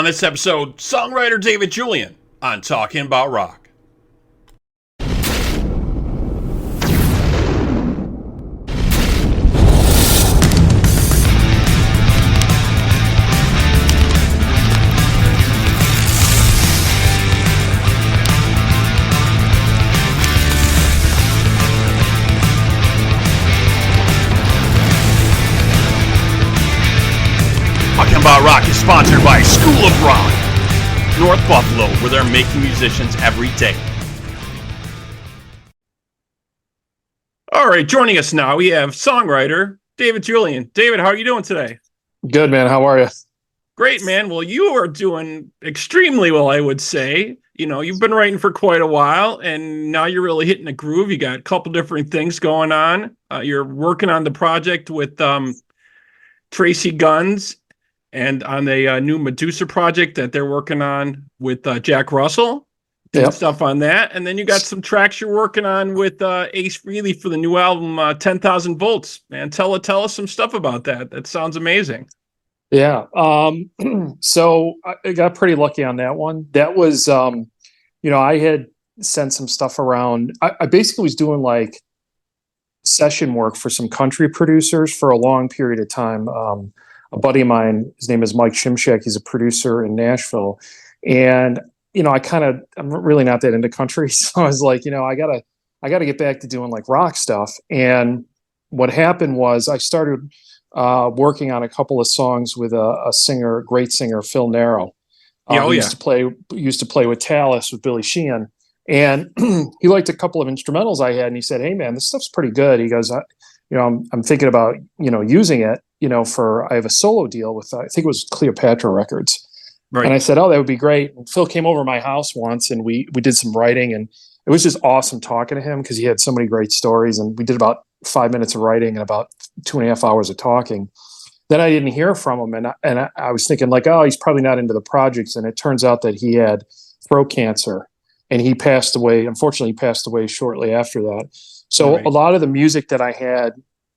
On this episode, songwriter David Julian on Talking About Rock. Talking About Rock is sponsored by School of Rock, North Buffalo, where they're making musicians every day. All right, joining us now, we have songwriter David Julian. David, how are you doing today? Good, man. How are you? Great, man. Well, you are doing extremely well, I would say. You know, you've been writing for quite a while, and now you're really hitting a groove. You got a couple different things going on. You're working on the project with Tracy Guns, and on the new Medusa project that they're working on with Jack Russell. Yep. Stuff on that. And then you got some tracks you're working on with Ace Frehley for the new album, 10,000 Volts. Man, tell us some stuff about that. That sounds amazing. Yeah. So I got pretty lucky on that one. That was, I had sent some stuff around. I basically was doing like session work for some country producers for a long period of time. A buddy of mine, his name is Mike Shimshak. He's a producer in Nashville. And, I'm really not that into country. So I was like, I gotta get back to doing like rock stuff. And what happened was I started working on a couple of songs with a great singer, Phil Narrow. Used to play with Talus with Billy Sheehan. And he liked a couple of instrumentals I had. And he said, "Hey man, this stuff's pretty good." He goes, I'm thinking about, using it, I have a solo deal with, I think it was Cleopatra Records. Right. And I said, "Oh, that would be great." And Phil came over to my house once and we did some writing, and it was just awesome talking to him because he had so many great stories. And we did about 5 minutes of writing and about 2.5 hours of talking. Then I didn't hear from him. And I was thinking like, oh, he's probably not into the projects. And it turns out that he had throat cancer and he passed away. Unfortunately, he passed away shortly after that. So A lot of the music that I had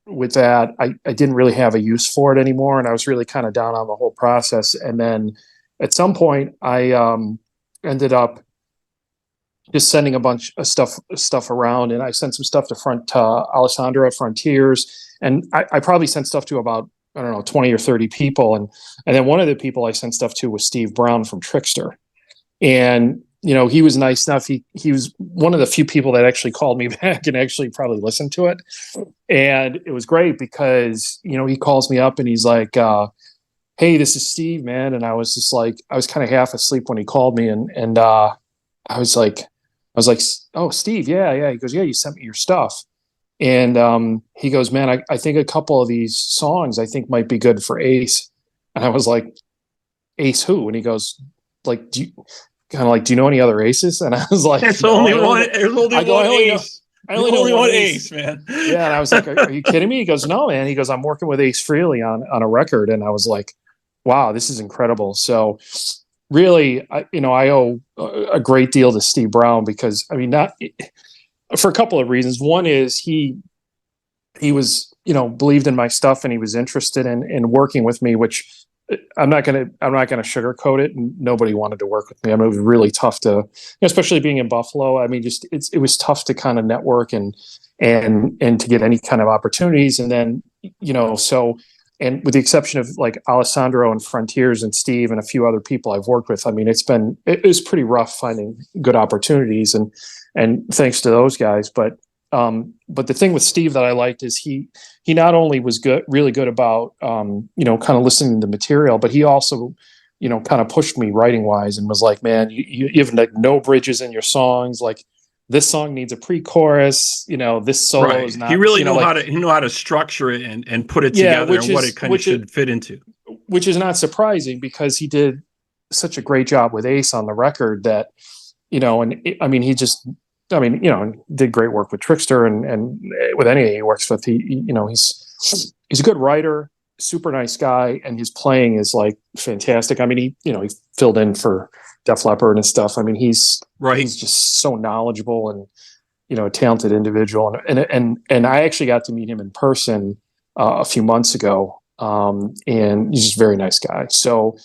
with that, I didn't really have a use for it anymore. And I was really kind of down on the whole process. And then at some point I ended up just sending a bunch of stuff around. And I sent some stuff to Alessandro at Frontiers. And I probably sent stuff to about, 20 or 30 people. And then one of the people I sent stuff to was Steve Brown from Trixter. And he was nice enough. He was one of the few people that actually called me back and actually probably listened to it. And it was great because, he calls me up and he's like, "Hey, this is Steve, man." And I was just like, I was kind of half asleep when he called me. And I was like, "Oh, Steve. Yeah." He goes, "Yeah, you sent me your stuff." And he goes, "Man, I think a couple of these songs I think might be good for Ace." And I was like, "Ace who?" And he goes, like, "Do you know any other Aces?" And I was like, "There's only one Ace. I only know one Ace, man." Yeah, and I was like, are you kidding me? He goes, "No, man." He goes, "I'm working with Ace Frehley on a record." And I was like, wow, this is incredible. So really, I owe a great deal to Steve Brown because, not for a couple of reasons. One is he was, believed in my stuff and he was interested in working with me, which I'm not gonna sugarcoat it. And nobody wanted to work with me. It was really tough to, especially being in Buffalo. It was tough to kind of network and to get any kind of opportunities. And then, and with the exception of like Alessandro and Frontiers and Steve and a few other people I've worked with, it was pretty rough finding good opportunities and thanks to those guys. But the thing with Steve that I liked is he not only was really good about, kind of listening to the material, but he also, kind of pushed me writing wise and was like, "Man, you have like no bridges in your songs. Like this song needs a pre-chorus, this solo is not." He really knew how to structure it and put it together and what it kind of should fit into. Which is not surprising because he did such a great job with Ace on the record that, did great work with Trixter and with anything he works with. He's a good writer, super nice guy, and his playing is like fantastic. He filled in for Def Leppard and stuff. He's just so knowledgeable and a talented individual. And I actually got to meet him in person a few months ago, and he's just a very nice guy. So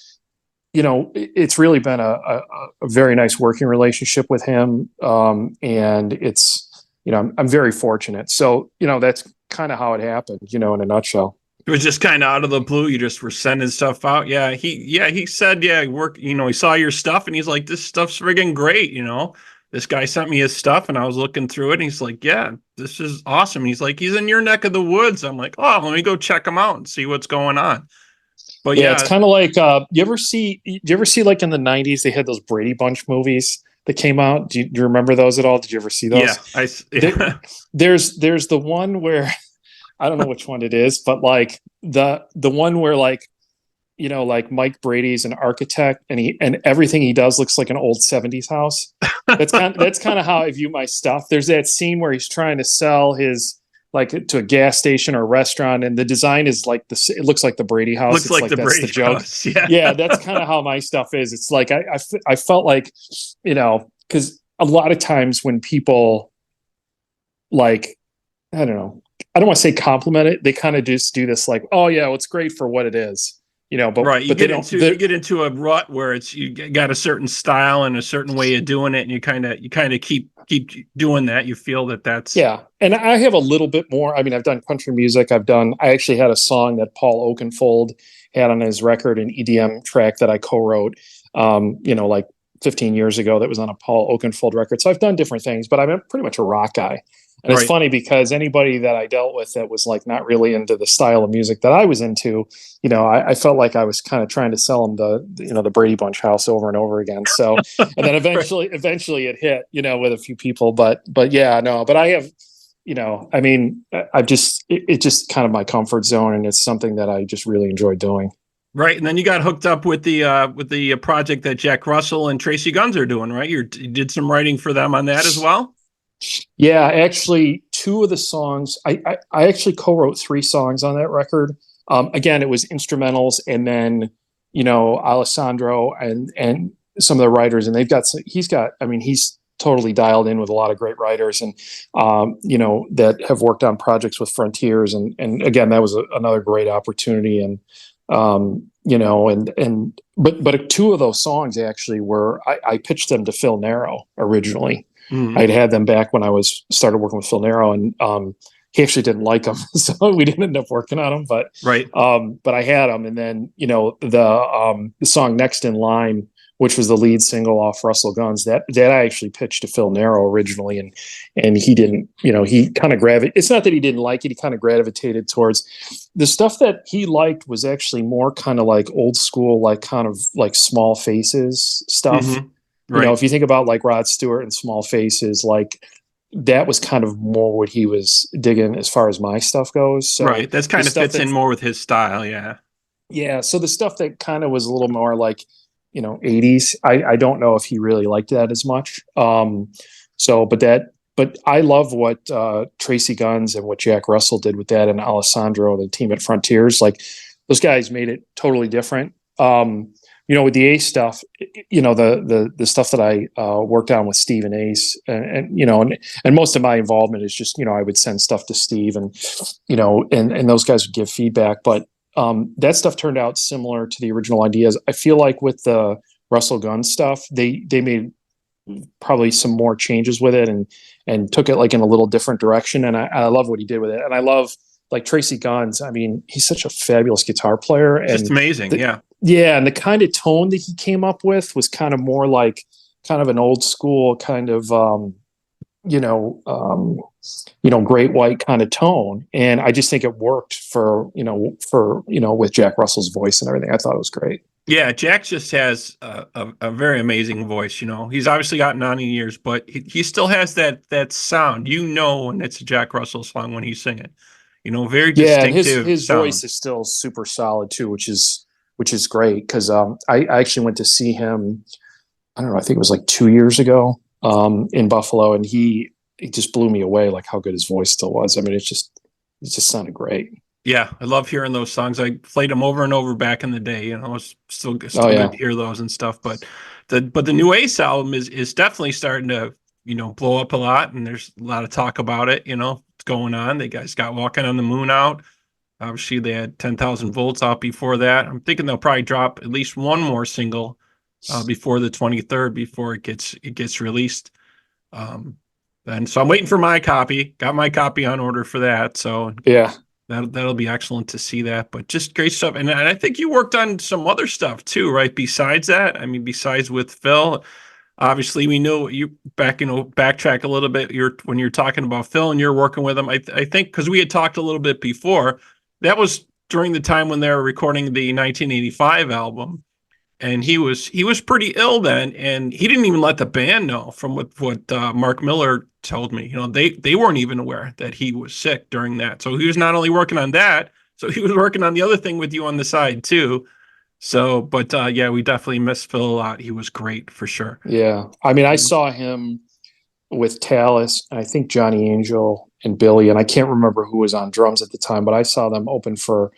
it's really been a very nice working relationship with him. And it's, I'm very fortunate. So, that's kind of how it happened, in a nutshell. It was just kind of out of the blue. You just were sending stuff out. He said, yeah, he saw your stuff and he's like, this stuff's friggin' great. This guy sent me his stuff and I was looking through it and he's like, yeah, this is awesome. He's like, he's in your neck of the woods. I'm like, oh, let me go check him out and see what's going on. But Yeah, it's yeah, kind of like you ever see like in the 90s they had those Brady Bunch movies that came out. Do you remember those at all? Did you ever see yeah, those? yeah. There's the one where I don't know which one it is, but like the one where like like Mike Brady's an architect and everything he does looks like an old 70s house. That's kind of how I view my stuff. There's that scene where he's trying to sell his like to a gas station or a restaurant and the design is like it looks like the Brady house. Looks It's like like the that's the Brady joke. house. Yeah. Yeah, that's kind of how my stuff is. It's like I felt like, because a lot of times when people like, I don't know, I don't want to say compliment it. They kind of just do this like, oh yeah, well, it's great for what it is, but Right. You but they get don't. into you get into a rut where got a certain style and a certain way of doing it, and you kind of keep doing that. You feel that's Yeah, and I have a little bit more. I mean, I've done country music. I actually had a song that Paul Oakenfold had on his record, an EDM track that I co-wrote, like 15 years ago that was on a Paul Oakenfold record. So I've done different things, but I'm pretty much a rock guy. And it's right. funny because anybody that I dealt with that was like not really into the style of music that I was into, I felt like I was kind of trying to sell them the Brady Bunch house over and over again. So, and then Right. eventually it hit, with a few people, but yeah, no, but I have, I mean, it's just kind of my comfort zone and it's something that I just really enjoy doing. Right. And then you got hooked up with the project that Jack Russell and Tracy Guns are doing, right? You did some writing for them on that as well. Yeah, actually, two of the songs I actually co-wrote three songs on that record. Again, it was instrumentals, and then Alessandro and some of the writers, and he's totally dialed in with a lot of great writers, and that have worked on projects with Frontiers, and again, that was another great opportunity, and but two of those songs actually were I pitched them to Phil Narrow originally. Mm-hmm. I'd had them back when I was started working with Phil Narrow, and he actually didn't like them, so we didn't end up working on them. Right. But I had them, and then the song "Next in Line," which was the lead single off Russell Guns, that I actually pitched to Phil Narrow originally, and he didn't. He kind of gravitated. It's not that he didn't like it; he kind of gravitated towards the stuff that he liked was actually more kind of like old school, like kind of like Small Faces stuff. Mm-hmm. Right. If you think about like Rod Stewart and Small Faces, like that was kind of more what he was digging as far as my stuff goes. So Right. That's kind of fits in more with his style. Yeah. yeah. So the stuff that kind of was a little more like, 80s, I don't know if he really liked that as much. But I love what Tracy Guns and what Jack Russell did with that, and Alessandro, the team at Frontiers. Like those guys made it totally different. With the Ace stuff, the stuff that I worked on with Steve and Ace, and most of my involvement is just, I would send stuff to Steve and those guys would give feedback. But that stuff turned out similar to the original ideas. I feel like with the Russell Gunn stuff, they made probably some more changes with it and took it like in a little different direction. And I love what he did with it. And I love like Tracy Guns. I mean, he's such a fabulous guitar player. And just amazing. Yeah. Yeah, and the kind of tone that he came up with was kind of more like kind of an old school kind of great white kind of tone, and I just think it worked for with Jack Russell's voice and everything. I thought it was great. Yeah, Jack just has a very amazing voice. He's obviously gotten on in years, but he still has that sound. When it's a Jack Russell song when he's singing. Very Yeah, and distinctive his sound. voice is still super solid too, which is great because I actually went to see him. I don't know. I think it was like 2 years ago in Buffalo, and it just blew me away, like how good his voice still was. I mean, it just sounded great. Yeah, I love hearing those songs. I played them over and over back in the day. It's still Oh yeah, good to hear those and stuff. But the new Ace album is definitely starting to blow up a lot, and there's a lot of talk about it. It's going on. They guys got Walking on the Moon out. Obviously, they had 10,000 volts out before that. I'm thinking they'll probably drop at least one more single before the 23rd, before it gets released. And so I'm waiting for my copy. Got my copy on order for that. So Yeah. that'll be excellent to see that. But just great stuff. And I think you worked on some other stuff too, right? Besides that, I mean, besides with Phil, obviously we know you backtrack a little bit. When you're talking about Phil and you're working with him, I think because we had talked a little bit before, that was during the time when they were recording the 1985 album. And he was pretty ill then, and he didn't even let the band know. From what Mark Miller told me, they weren't even aware that he was sick during that. So he was not only working on that, so he was working on the other thing with you on the side too. So, but yeah, we definitely miss Phil a lot. He was great for sure. Yeah. I mean, I saw him with Talus, and I think Johnny Angel and Billy, and I can't remember who was on drums at the time, but I saw them open for,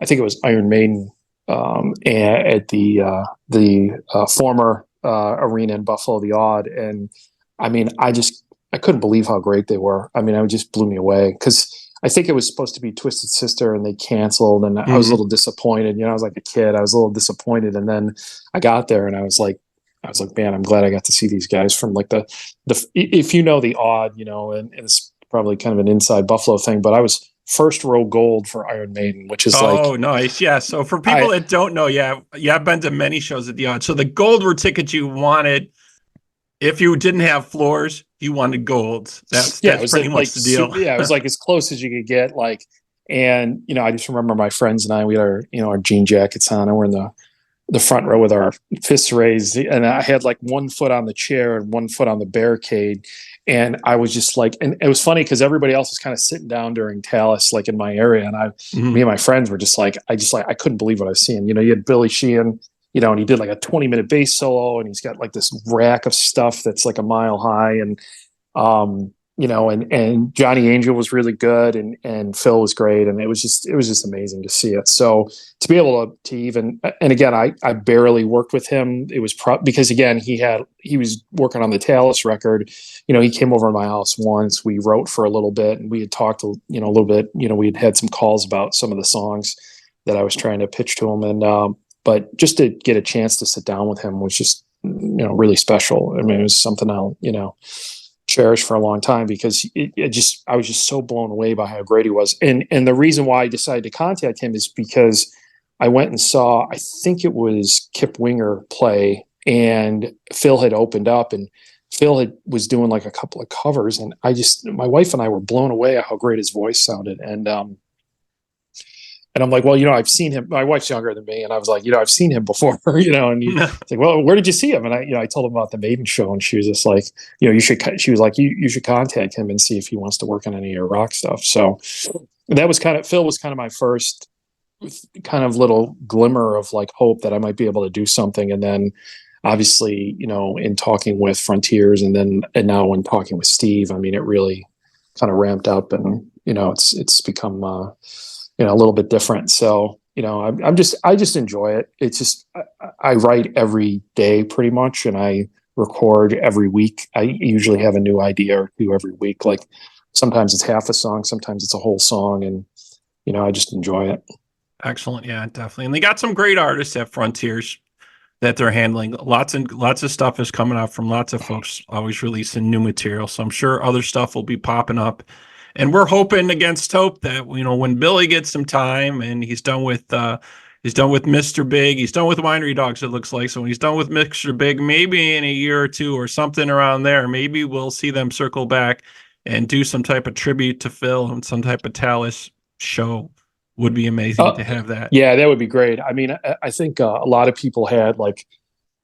I think it was Iron Maiden, at the former arena in Buffalo, the Odd. And I mean, I couldn't believe how great they were. I mean, it just blew me away, because I think it was supposed to be Twisted Sister and they canceled, and I was a little disappointed. I was like a kid. I was a little disappointed. And then I got there and I was like, man, I'm glad I got to see these guys from like the if you know the Odd, and it's probably kind of an inside Buffalo thing, but I was first row gold for Iron Maiden, which is nice. Yeah. So for people that don't know, I've been to many shows at the Odd. So the gold were tickets you wanted. If you didn't have floors, you wanted golds. That's pretty much the deal. Yeah, it was like as close as you could get. And I just remember my friends and I, we had our jean jackets on, and we're in the front row with our fists raised, and I had like one foot on the chair and one foot on the barricade. And I was just like, and it was funny because everybody else was kind of sitting down during Talus, like in my area. And me and my friends were just like, I couldn't believe what I was seeing. You had Billy Sheehan, and he did like a 20-minute bass solo, and he's got like this rack of stuff that's like a mile high. And, and Johnny Angel was really good, and Phil was great. And it was just amazing to see it. So to be able to even, and again, I barely worked with him. It was because again, he was working on the Talus record. He came over to my house once. We wrote for a little bit, and we had talked, a little bit. We had some calls about some of the songs that I was trying to pitch to him, and but just to get a chance to sit down with him was just really special. I mean, it was something I'll cherish for a long time, because I was just so blown away by how great he was. And the reason why I decided to contact him is because I went and saw, I think it was Kip Winger play, and Phil had opened up, and Phil was doing like a couple of covers, and my wife and I were blown away at how great his voice sounded. And I'm like, well, I've seen him. My wife's younger than me, and I was like, I've seen him before, and he's like, well, where did you see him? And I told him about the Maiden show, and she was just like, she was like, you should contact him and see if he wants to work on any of your rock stuff. So that was Phil was kind of my first kind of little glimmer of like hope that I might be able to do something. And then obviously, in talking with Frontiers, and now when talking with Steve, I mean, it really kind of ramped up, and, it's become, a little bit different. So, I just enjoy it. It's just, I write every day pretty much, and I record every week. I usually have a new idea or two every week. Like sometimes it's half a song, sometimes it's a whole song, and, I just enjoy it. Excellent. Yeah, definitely. And they got some great artists at Frontiers that they're handling. Lots of stuff is coming out from lots of folks, always releasing new material. So I'm sure other stuff will be popping up. And we're hoping against hope that, when Billy gets some time and he's done with Mr. Big, he's done with Winery Dogs, it looks like. So when he's done with Mr. Big, maybe in a year or two or something around there, maybe we'll see them circle back and do some type of tribute to Phil and some type of Talus show. Would be amazing to have that. Yeah, that would be great. I mean, I think a lot of people had like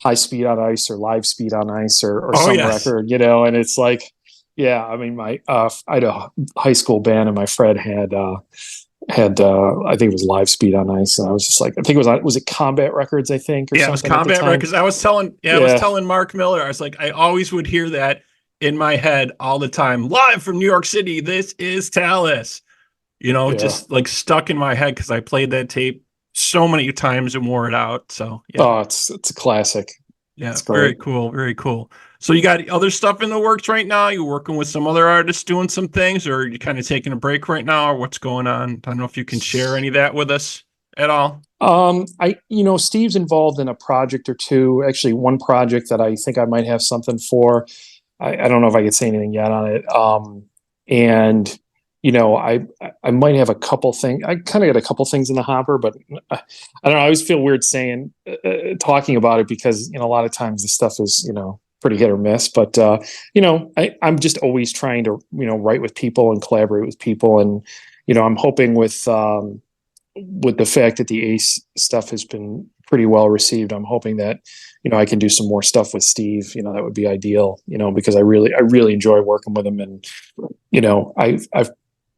High Speed on Ice or Live Speed on Ice or some record, and it's like, yeah, I mean, I had a high school band, and my friend had I think it was Live Speed on Ice, and I was just like, I think was it Combat Records, I think, or yeah, something. It was Combat Records. I was telling Mark Miller, I was like, I always would hear that in my head all the time. Live from New York City, this is Talus. Just like stuck in my head because I played that tape so many times and wore it out. So yeah. Oh, it's a classic. Yeah, It's very great. cool, very cool. So you got other stuff in the works right now? You working with some other artists doing some things, or are you kind of taking a break right now, or what's going on? I don't know if you can share any of that with us at all. Steve's involved in a project or two. Actually, one project that I think I might have something for. I don't know if I could say anything yet on it. And I might have a couple things. I kind of got a couple things in the hopper, but I don't know. I always feel weird saying, talking about it because a lot of times the stuff is pretty hit or miss. But I'm just always trying to write with people and collaborate with people, and I'm hoping with the fact that the Ace stuff has been pretty well received, I'm hoping that I can do some more stuff with Steve. That would be ideal. Because I really enjoy working with him, and I've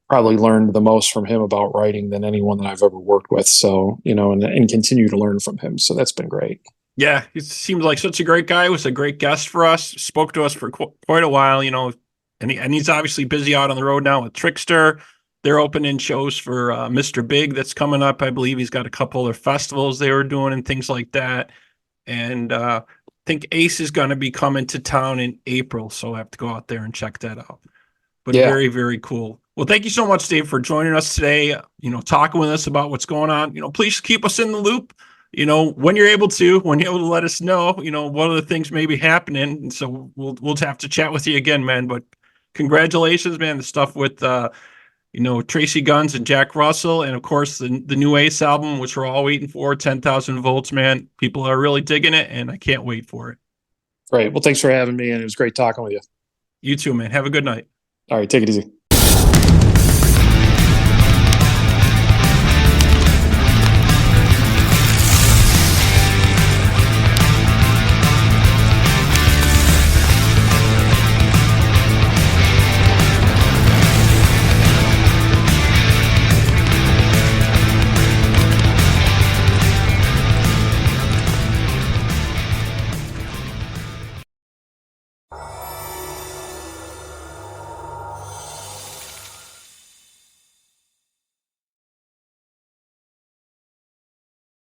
probably learned the most from him about writing than anyone that I've ever worked with. So and continue to learn from him. So that's been great. Yeah, he seems like such a great guy. Was a great guest for us. Spoke to us for quite a while, and he's obviously busy out on the road now with Trixter. They're opening shows for Mr. Big that's coming up. I believe he's got a couple of festivals they were doing and things like that. And I think Ace is going to be coming to town in April, so I have to go out there and check that out. But Yeah. very, very cool. Well, thank you so much, Dave, for joining us today. Talking with us about what's going on. Please keep us in the loop. When you're able to let us know. What other things may be happening. And so we'll have to chat with you again, man. But congratulations, man. The stuff with Tracy Guns and Jack Russell, and of course the new Ace album, which we're all waiting for, 10,000 volts, man. People are really digging it, and I can't wait for it. Great. Well, thanks for having me, and it was great talking with you. You too, man. Have a good night. All right, take it easy.